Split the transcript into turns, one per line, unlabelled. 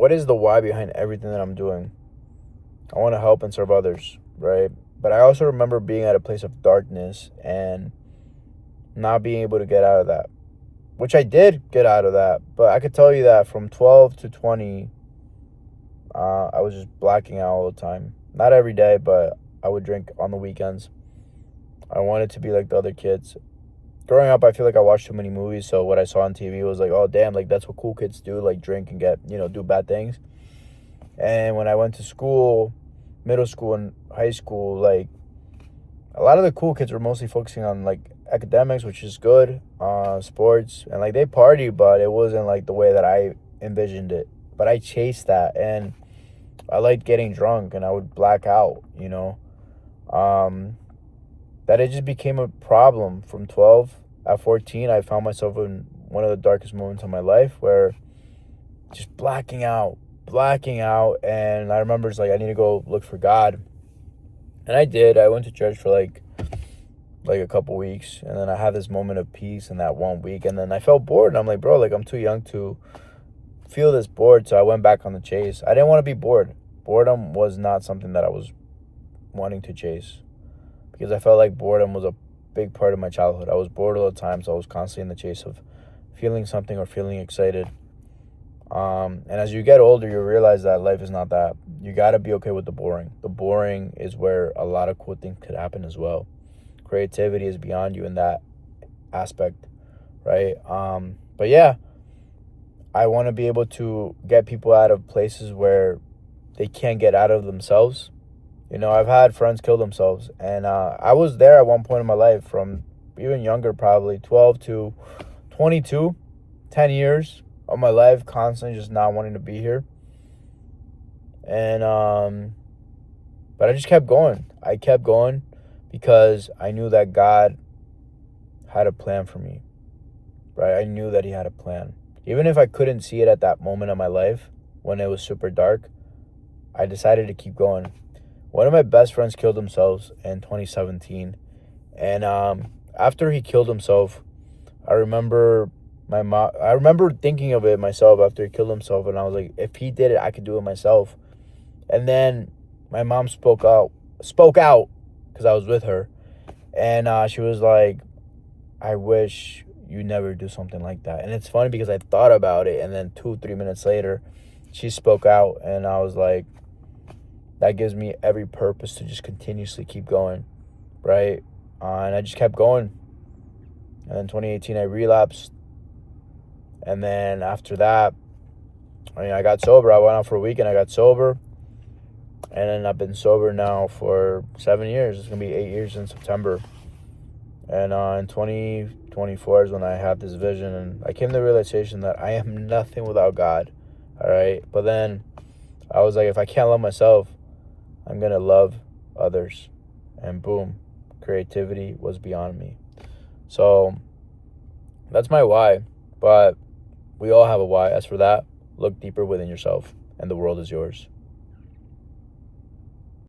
what is the why behind everything that I'm doing? I want to help and serve others, right? But I also remember being at a place of darkness and not being able to get out of that, which I did get out of that. But I could tell you that from 12 to 20, I was just blacking out all the time. Not every day, but I would drink on the weekends. I wanted to be like the other kids. Growing up, I feel like I watched too many movies, so what I saw on TV was like, oh, damn, like, that's what cool kids do, like, drink and get, do bad things. And when I went to school, middle school and high school, like, a lot of the cool kids were mostly focusing on, like, academics, which is good, sports, and, like, they party, but it wasn't, like, the way that I envisioned it. But I chased that, and I liked getting drunk, and I would black out, that it just became a problem from 12. At 14, I found myself in one of the darkest moments of my life where just blacking out. And I remember it's like, I need to go look for God. And I did. I went to church for like a couple weeks. And then I had this moment of peace in that 1 week. And then I felt bored. And I'm like, bro, like, I'm too young to feel this bored. So I went back on the chase. I didn't want to be bored. Boredom was not something that I was wanting to chase, because I felt like boredom was a big part of my childhood. I was bored all the time, so I was constantly in the chase of feeling something or feeling excited. And as you get older, you realize that life is not that. You got to be okay with the boring. The boring is where a lot of cool things could happen as well. Creativity is beyond you in that aspect, right? But yeah, I want to be able to get people out of places where they can't get out of themselves. I've had friends kill themselves, and I was there at one point in my life, from even younger, probably 12 to 22, 10 years of my life, constantly just not wanting to be here. And, but I just kept going. I kept going because I knew that God had a plan for me, right? I knew that he had a plan. Even if I couldn't see it at that moment of my life when it was super dark, I decided to keep going. One of my best friends killed himself in 2017. And after he killed himself, I remember thinking of it myself after he killed himself. And I was like, if he did it, I could do it myself. And then my mom spoke out because I was with her. And she was like, I wish you never do something like that. And it's funny because I thought about it. And then 2-3 minutes later, she spoke out. And I was like, that gives me every purpose to just continuously keep going, right? And I just kept going. And then 2018, I relapsed. And then after that, I got sober. I went out for a week and I got sober. And then I've been sober now for 7 years. It's going to be 8 years in September. And in 2024 is when I had this vision. And I came to the realization that I am nothing without God, all right? But then I was like, if I can't love myself, I'm going to love others. And boom, creativity was beyond me. So that's my why. But we all have a why. As for that, look deeper within yourself, and the world is yours.